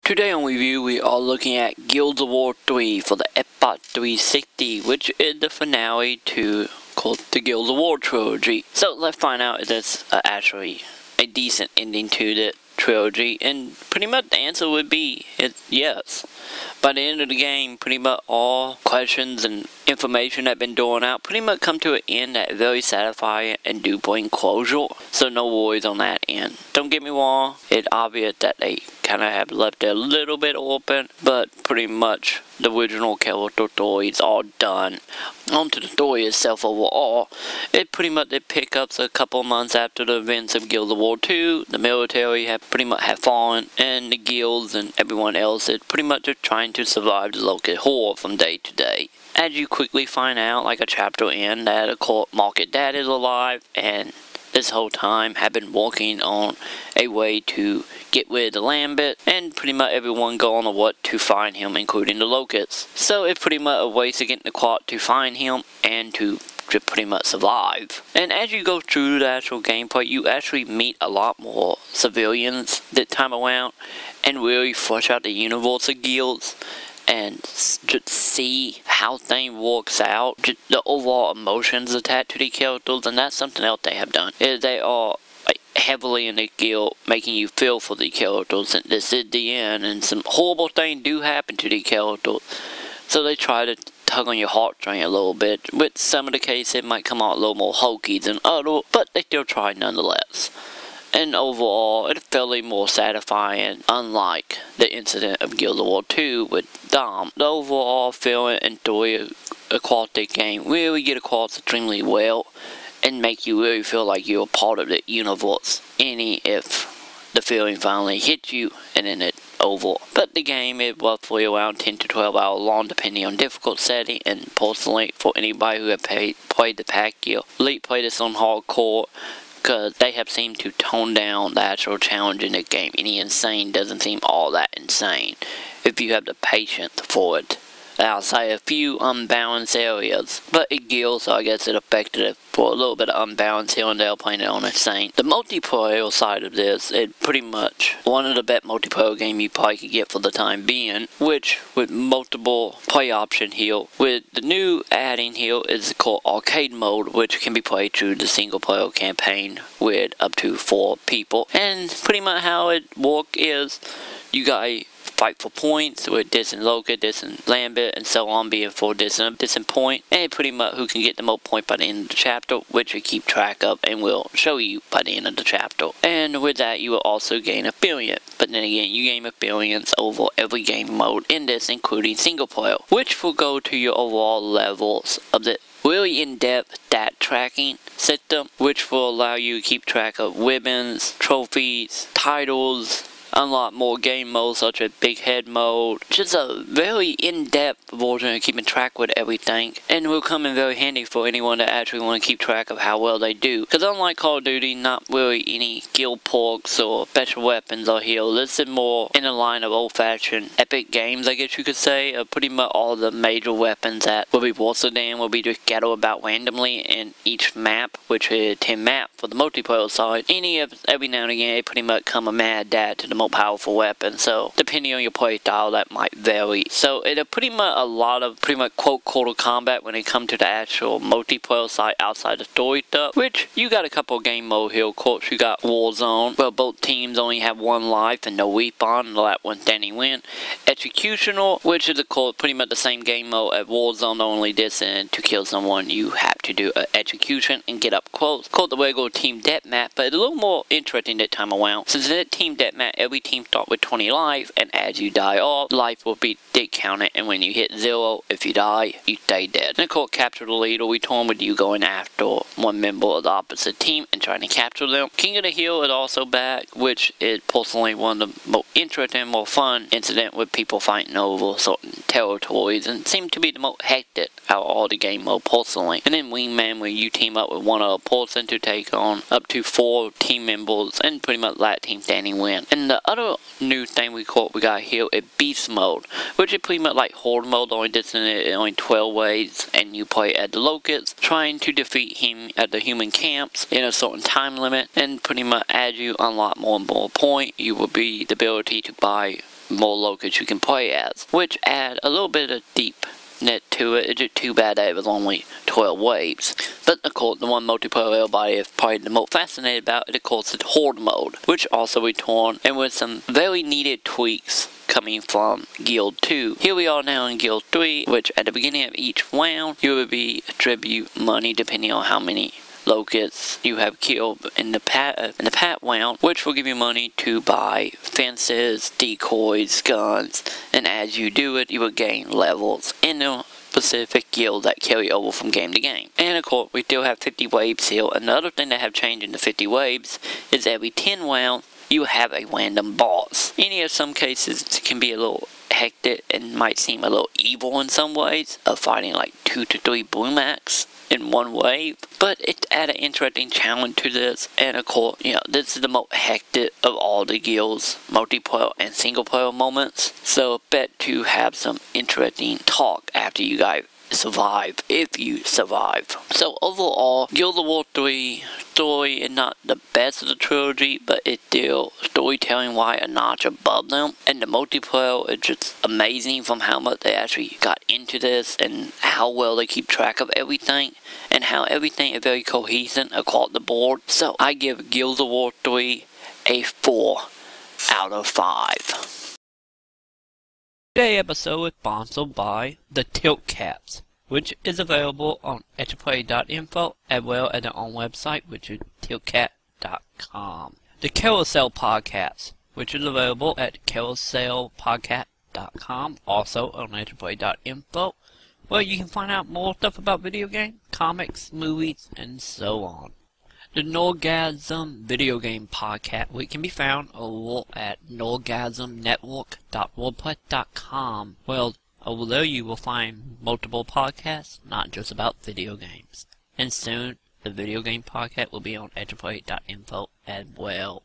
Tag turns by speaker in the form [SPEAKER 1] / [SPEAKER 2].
[SPEAKER 1] Today on review, we are looking at Guild Wars 3 for the Xbox 360, which is the finale to the Guild Wars trilogy. So let's find out if that's actually a decent ending to the trilogy, and pretty much the answer would be yes. By the end of the game, pretty much all questions and information that have been drawn out pretty much come to an end that is very satisfying and do bring closure, so no worries on that end. Don't get me wrong, it's obvious that they kind of have left it a little bit open, but pretty much the original character story is all done. On to the story itself overall, it pretty much picks up a couple months after the events of Guild Wars 2. The military have pretty much fallen, and the guilds and everyone else is pretty much just trying to survive the local horror from day to day. As you quickly find out, like a chapter in, that a court market dad is alive, and this whole time have been working on a way to get rid of the Lambent, and pretty much everyone go on what to find him, including the Locusts. So it's pretty much a way to get in the quad to find him and to pretty much survive. And as you go through the actual gameplay, you actually meet a lot more civilians this time around, and really flesh out the universe of guilds and just see how things works out, just the overall emotions attached to the characters. And that's something else they have done, is they are heavily in the guild, making you feel for the characters, and this is the end, and some horrible things do happen to the characters, so they try to tug on your heartstring a little bit. With some of the cases, it might come out a little more hokey than other, but they still try nonetheless. And overall, it's fairly more satisfying, unlike the incident of Guild Wars 2 with Dom. The overall feeling and story across the game really get across extremely well, and make you really feel like you're a part of the universe, any if the feeling finally hits you and then it's over. But the game is roughly around 10 to 12 hours long, depending on difficult setting, and personally, for anybody who have played the pack guild, Elite play this on hardcore, because they have seemed to tone down the actual challenge in the game. Any insane doesn't seem all that insane if you have the patience for it, outside a few unbalanced areas. But it guild, so I guess it affected it for a little bit of unbalance here and there, playing it on insane. The multiplayer side of this is pretty much one of the best multiplayer games you probably could get for the time being, which with multiple play option here. With the new adding here is called arcade mode, which can be played through the single player campaign with up to 4 people. And pretty much how it works is you got fight for points with distant Locust, distant Lambent, and so on, being for distant point, and pretty much who can get the most points by the end of the chapter, which we keep track of and will show you by the end of the chapter. And with that, you will also gain experience, but then again, you gain experience over every game mode in this, including single player, which will go to your overall levels of the really in-depth stat tracking system, which will allow you to keep track of weapons, trophies, titles, unlock more game modes such as Big Head mode. Just a very in-depth version of keeping track with everything, and will come in very handy for anyone that actually want to keep track of how well they do. Because unlike Call of Duty, not really any guild perks or special weapons are here. This is more in the line of old-fashioned epic games, I guess you could say. Pretty much all the major weapons that will be Warzone will be just scattered about randomly in each map, which is 10 map for the multiplayer side. Every now and again, it pretty much come a mad dad to the powerful weapon, so depending on your play style, that might vary. So it'll pretty much a lot of quote quarter combat when it comes to the actual multiplayer side outside the story stuff, which you got a couple of game mode here. Of course, you got Warzone, where both teams only have 1 life and no weapon, and that one standing win. Executioner, which is of course pretty much the same game mode as Warzone, only this, and to kill someone you have to do an execution and get up close. Called the regular team deathmatch, but it's a little more interesting that time around, since in that team deathmatch, every team start with 20 life, and as you die off, life will be counted, and when you hit 0, if you die, you stay dead. And of course, capture the leader, we told with you going after one member of the opposite team and trying to capture them. King of the Hill is also back, which is personally one of the most interesting, more fun incident with people fighting over certain territories, and seem to be the most hectic out of all the game mode personally. And then Wingman, where you team up with one other person to take on up to 4 team members, and pretty much let team standing win. And the other new thing we got here is Beast mode, which is pretty much like Horde mode, only this in only 12 ways, and you play as the Locust, trying to defeat him at the human camps in a certain time limit, and pretty much as you unlock more and more points, you will be the ability to buy more locals you can play as, which add a little bit of deep net to it. It's just too bad that it was only 12 waves. But of course, the one multiplayer everybody is probably the most fascinated about it, of course, is Horde mode, which also returned and with some very needed tweaks coming from Guild 2. Here we are now in Guild 3, which at the beginning of each round, you will be attribute money depending on how many locusts you have killed in the pat round, which will give you money to buy fences, decoys, guns, and as you do it, you will gain levels in the specific guild that carry over from game to game. And of course, we still have 50 waves here. Another thing that have changed in the 50 waves is every 10 rounds, you have a random boss. In some cases, it can be a little hectic and might seem a little evil in some ways, of fighting like 2 to 3 Brumacs in one wave, but it added an interesting challenge to this. And of course, this is the most hectic of all the guilds, multiplayer and single player moments, so I bet to have some interesting talk after you guys survive, if you survive. So overall, Guild of War 3 story is not the best of the trilogy, but it's still storytelling wise a notch above them, and the multiplayer is just amazing from how much they actually got into this and how well they keep track of everything and how everything is very cohesive across the board. So I give Guild of War 3 a 4 out of 5. Today's episode is sponsored by the Tilt Caps, which is available on etchaplay.info as well as their own website, which is tiltcat.com. The Carousel Podcast, which is available at carouselpodcast.com, also on etchaplay.info, where you can find out more stuff about video games, comics, movies, and so on. The Norgasm Video Game Podcast, which can be found over at norgasmnetwork.wordpress.com. Well, over there you will find multiple podcasts, not just about video games. And soon, the video game podcast will be on etchaplay.info as well.